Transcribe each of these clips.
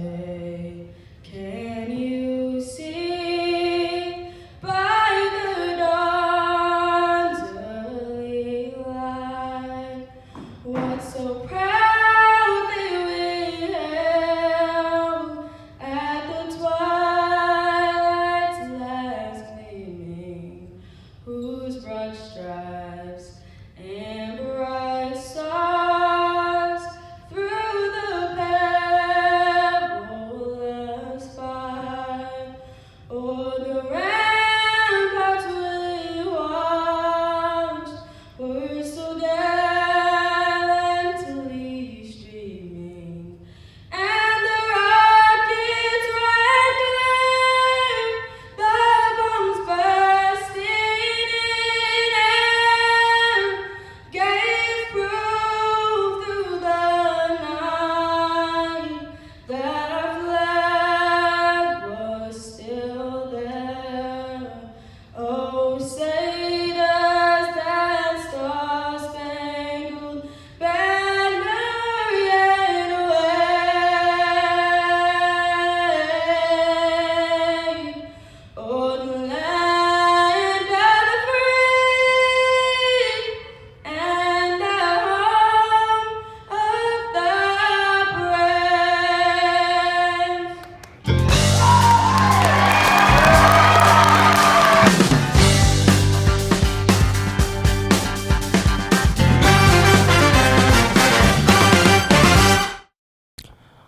day. Can you see by the dawn's early light what so proudly we hailed at the twilight's last gleaming, whose broad stripes and bright stars through the perilous fight o'er the ramparts we watched were so gallantly streaming, and the rockets red glare, the bombs bursting in air, gave proof through the night that our flag was still there. Oh, say does that star-spangled banner yet wave o'er the land of the free and the home of the brave?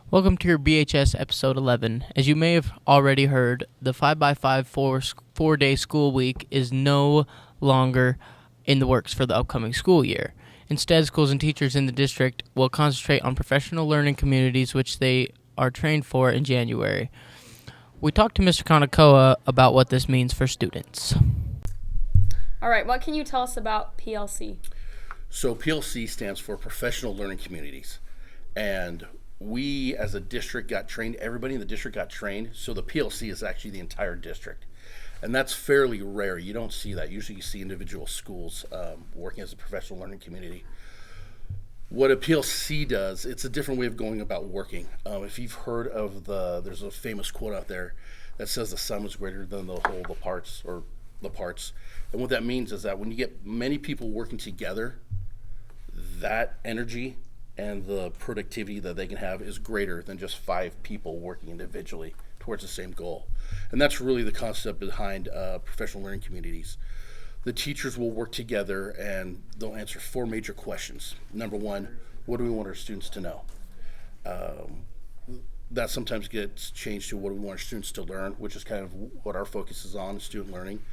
Welcome to your BHS episode 11. As you may have already heard, the 5x5 four-day school week is no longer in the works for the upcoming school year. Instead, schools and teachers in the district will concentrate on professional learning communities, which they are trained for in January. We talked to Mr. Kanakoa about what this means for students. All right, what can you tell us about PLC? So PLC stands for Professional Learning Communities, and we as a district got trained, everybody in the district got trained, so the PLC is actually the entire district. And that's fairly rare. You don't see that. Usually you see individual schools working as a professional learning community. What a PLC does, it's a different way of going about working. If you've heard of there's a famous quote out there that says the sum is greater than the whole, the parts. And what that means is that when you get many people working together, that energy and the productivity that they can have is greater than just 5 people working individually towards the same goal. And that's really the concept behind professional learning communities. The teachers will work together and they'll answer 4 major questions. Number 1, what do we want our students to know? That sometimes gets changed to what do we want our students to learn, which is kind of what our focus is on, student learning.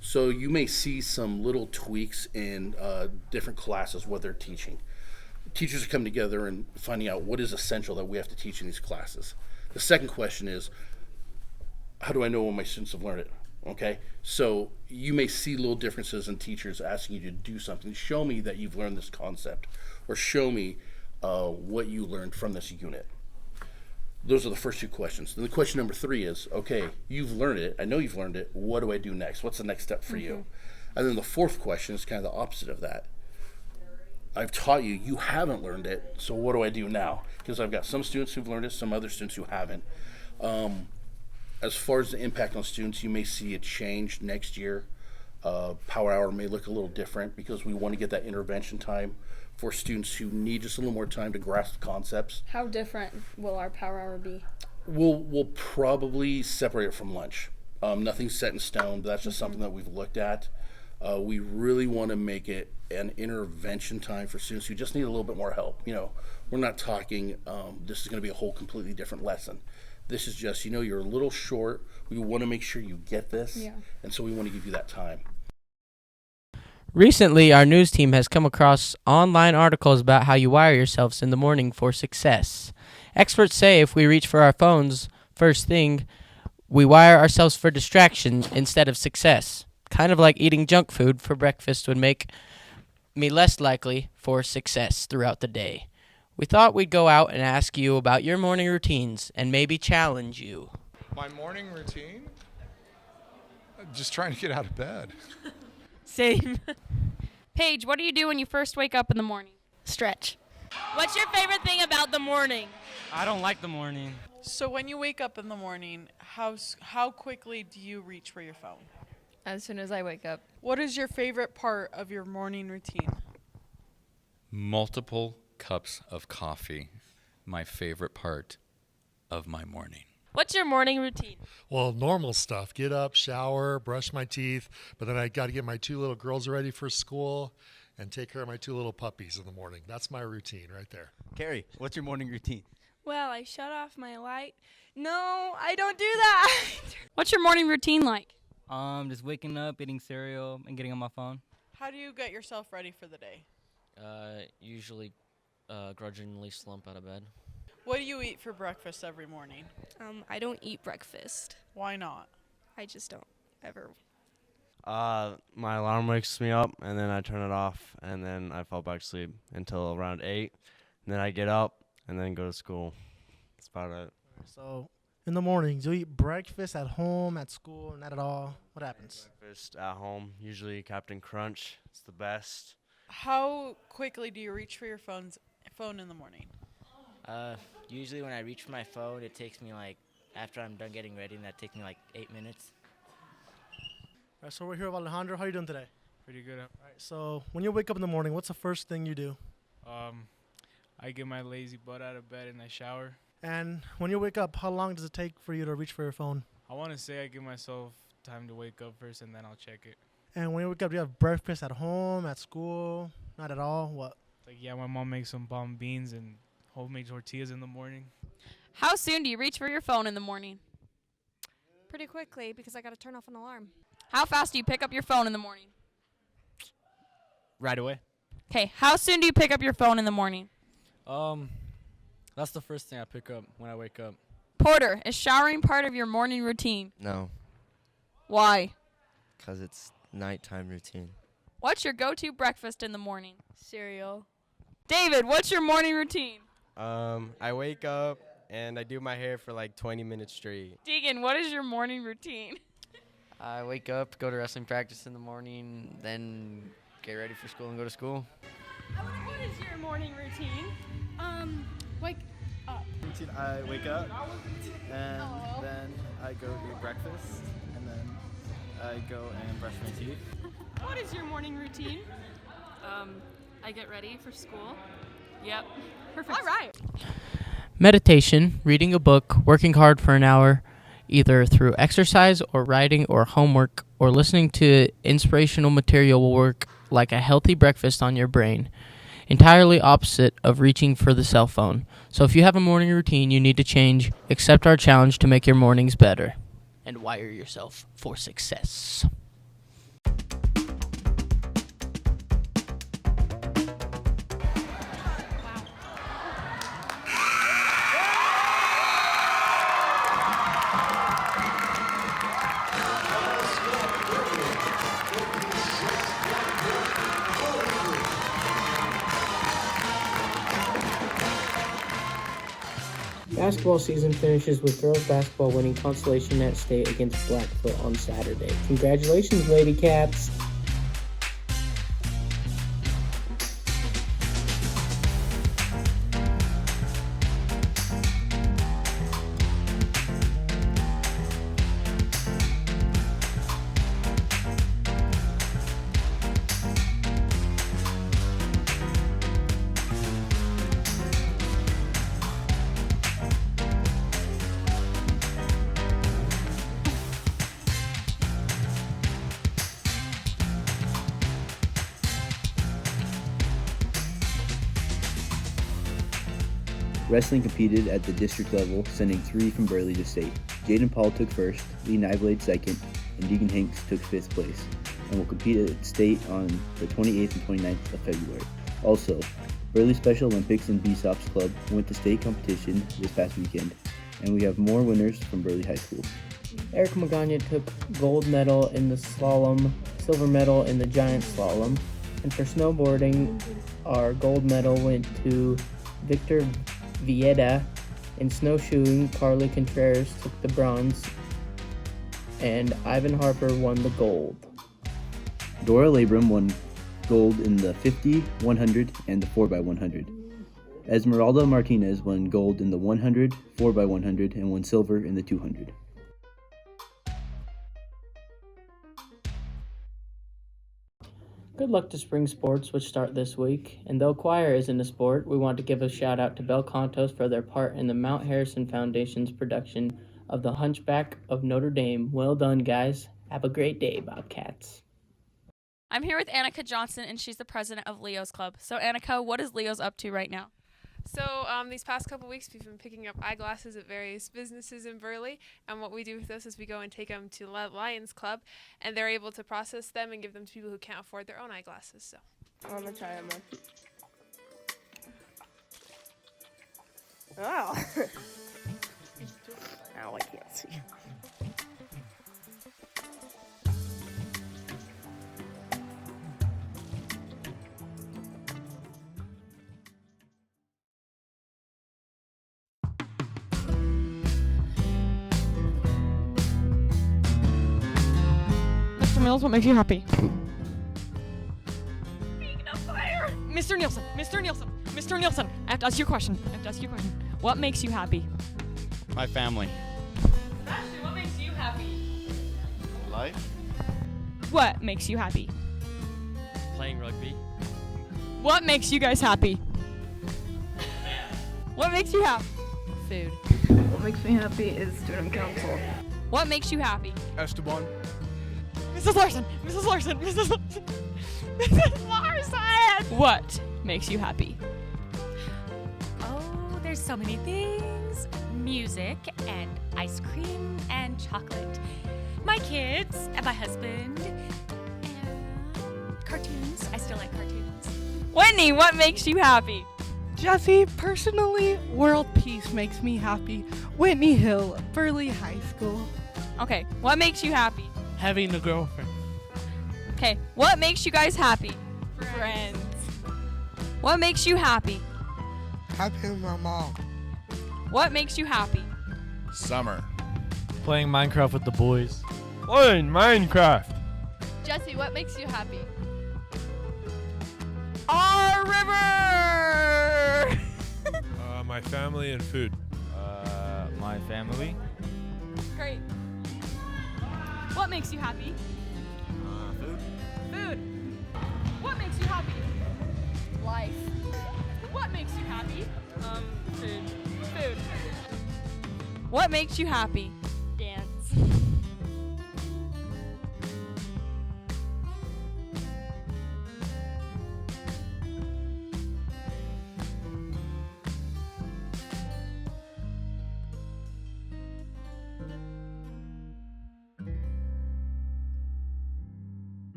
So you may see some little tweaks in different classes, what they're teaching. Teachers are coming together and finding out what is essential that we have to teach in these classes. The second question is, how do I know when my students have learned it? Okay, so you may see little differences in teachers asking you to do something. Show me that you've learned this concept, or show me what you learned from this unit. Those are the first 2 questions. Then the question number 3 is, okay, you've learned it. I know you've learned it. What do I do next? What's the next step for you? And then the 4th question is kind of the opposite of that. I've taught you, you haven't learned it, so what do I do now? Because I've got some students who've learned it, some other students who haven't. As far as the impact on students, you may see a change next year. Power Hour may look a little different because we want to get that intervention time for students who need just a little more time to grasp concepts. How different will our Power Hour be? We'll probably separate it from lunch. Nothing's set in stone, but that's just something that we've looked at. We really want to make it an intervention time for students who just need a little bit more help. You know, we're not talking this is going to be a whole completely different lesson. This is just, you're a little short. We want to make sure you get this, and so we want to give you that time. Recently, our news team has come across online articles about how you wire yourselves in the morning for success. Experts say if we reach for our phones first thing, we wire ourselves for distraction instead of success. Kind of like eating junk food for breakfast would make me less likely for success throughout the day. We thought we'd go out and ask you about your morning routines and maybe challenge you. My morning routine? Just trying to get out of bed. Same. Paige, what do you do when you first wake up in the morning? Stretch. What's your favorite thing about the morning? I don't like the morning. So when you wake up in the morning, how quickly do you reach for your phone? As soon as I wake up. What is your favorite part of your morning routine? Multiple cups of coffee, my favorite part of my morning. What's your morning routine? Well, normal stuff. Get up, shower, brush my teeth, but then I got to get my 2 little girls ready for school and take care of my 2 little puppies in the morning. That's my routine right there. Carrie, what's your morning routine? Well, I shut off my light. No, I don't do that. What's your morning routine like? Just waking up, eating cereal, and getting on my phone. How do you get yourself ready for the day? Usually grudgingly slump out of bed. What do you eat for breakfast every morning? I don't eat breakfast. Why not? I just don't ever. My alarm wakes me up, and then I turn it off, and then I fall back asleep until around 8. And then I get up and then go to school. That's about it. So, in the mornings, you eat breakfast at home, at school, not at all. What happens? Breakfast at home, usually Captain Crunch. It's the best. How quickly do you reach for your phone in the morning? Usually when I reach for my phone, it takes me after I'm done getting ready, and that takes me 8 minutes. All right, so we're here with Alejandro. How are you doing today? Pretty good. All right, so when you wake up in the morning, what's the first thing you do? I get my lazy butt out of bed and I shower. And when you wake up, how long does it take for you to reach for your phone? I want to say I give myself time to wake up first and then I'll check it. And when you wake up, do you have breakfast at home, at school? Not at all? What? Yeah, my mom makes some bomb beans and homemade tortillas in the morning. How soon do you reach for your phone in the morning? Pretty quickly because I got to turn off an alarm. How fast do you pick up your phone in the morning? Right away. Okay, how soon do you pick up your phone in the morning? That's the first thing I pick up when I wake up. Porter, is showering part of your morning routine? No, Why? because it's nighttime routine. What's your go-to breakfast in the morning? Cereal. David, what's your morning routine? I wake up and I do my hair for 20 minutes straight. Deegan, what is your morning routine? I wake up, go to wrestling practice in the morning, then get ready for school and go to school. What is your morning routine? Wake up. I wake up and then I go eat breakfast and then I go and brush my teeth. What is your morning routine? I get ready for school. Yep. Perfect. All right. Meditation, reading a book, working hard for an hour, either through exercise or writing or homework or listening to inspirational material will work like a healthy breakfast on your brain. Entirely opposite of reaching for the cell phone. So if you have a morning routine you need to change, accept our challenge to make your mornings better and wire yourself for success. Basketball season finishes with girls basketball winning consolation at state against Blackfoot on Saturday. Congratulations, Lady Cats! Wrestling competed at the district level, sending 3 from Burley to state. Jaden Paul took first, Lee Nyblade second, and Deegan Hanks took 5th place, and will compete at state on the 28th and 29th of February. Also, Burley Special Olympics and BSOPs Club went to state competition this past weekend, and we have more winners from Burley High School. Eric Magana took gold medal in the slalom, silver medal in the giant slalom, and for snowboarding, our gold medal went to Victor Vieda. In snowshoeing, Carly Contreras took the bronze, and Ivan Harper won the gold. Dora Labrum won gold in the 50, 100, and the 4x100. Esmeralda Martinez won gold in the 100, 4x100, and won silver in the 200. Good luck to spring sports, which start this week. And though choir isn't a sport, we want to give a shout out to Bel Cantos for their part in the Mount Harrison Foundation's production of The Hunchback of Notre Dame. Well done, guys. Have a great day, Bobcats. I'm here with Annika Johnson, and she's the president of Leo's Club. So, Annika, what is Leo's up to right now? So these past couple weeks, we've been picking up eyeglasses at various businesses in Burley, and what we do with those is we go and take them to Lions Club, and they're able to process them and give them to people who can't afford their own eyeglasses. So I'm gonna try them on. Oh. Ow, I can't see. Mr. Mills, what makes you happy? Mr. Nielsen, Mr. Nielsen, Mr. Nielsen, I have to ask you a question. What makes you happy? My family. Sebastian, what makes you happy? Life. What makes you happy? Playing rugby. What makes you guys happy? What makes you happy? Food. What makes me happy is student council. What makes you happy? Esteban. Mrs. Larson, Mrs. Larson, Mrs. Larson, Mrs. Larson! What makes you happy? Oh, there's so many things. Music and ice cream and chocolate. My kids and my husband and cartoons. I still like cartoons. Whitney, what makes you happy? Jesse, personally, world peace makes me happy. Whitney Hill, Burley High School. Okay, what makes you happy? Having a girlfriend. Okay, what makes you guys happy? Friends. What makes you happy? Happy with my mom. What makes you happy? Summer. Playing Minecraft with the boys. Playing Minecraft. Jesse, what makes you happy? Our river! My family and food. My family. Great. What makes you happy? Food. Food. What makes you happy? Life. What makes you happy? Food. Food. What makes you happy? Dance.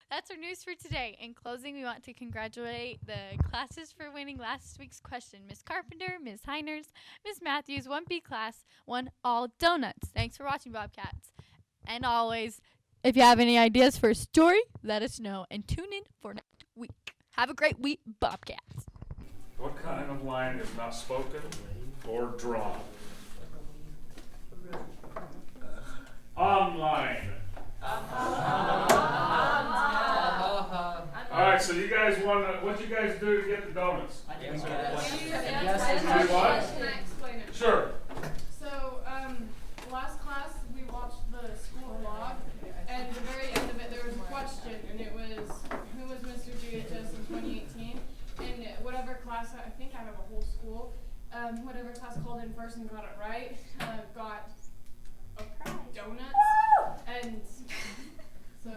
That's our news for today. In closing, we want to congratulate the classes for winning last week's question. Miss Carpenter, Miss Heiners, Miss Matthews, 1B class, won all donuts. Thanks for watching, Bobcats. And always, if you have any ideas for a story, let us know and tune in for next week. Have a great week, Bobcats. What kind of line is not spoken or drawn? Online. All right, so you guys want to, what you guys do to get the donuts? Explain it. Sure. So, last class we watched the school vlog, and at the very end of it there was a question, and it was, who was Mr. BHS in 2018? And whatever class, I think I have a whole school, whatever class called in first and got it right, got donuts. And so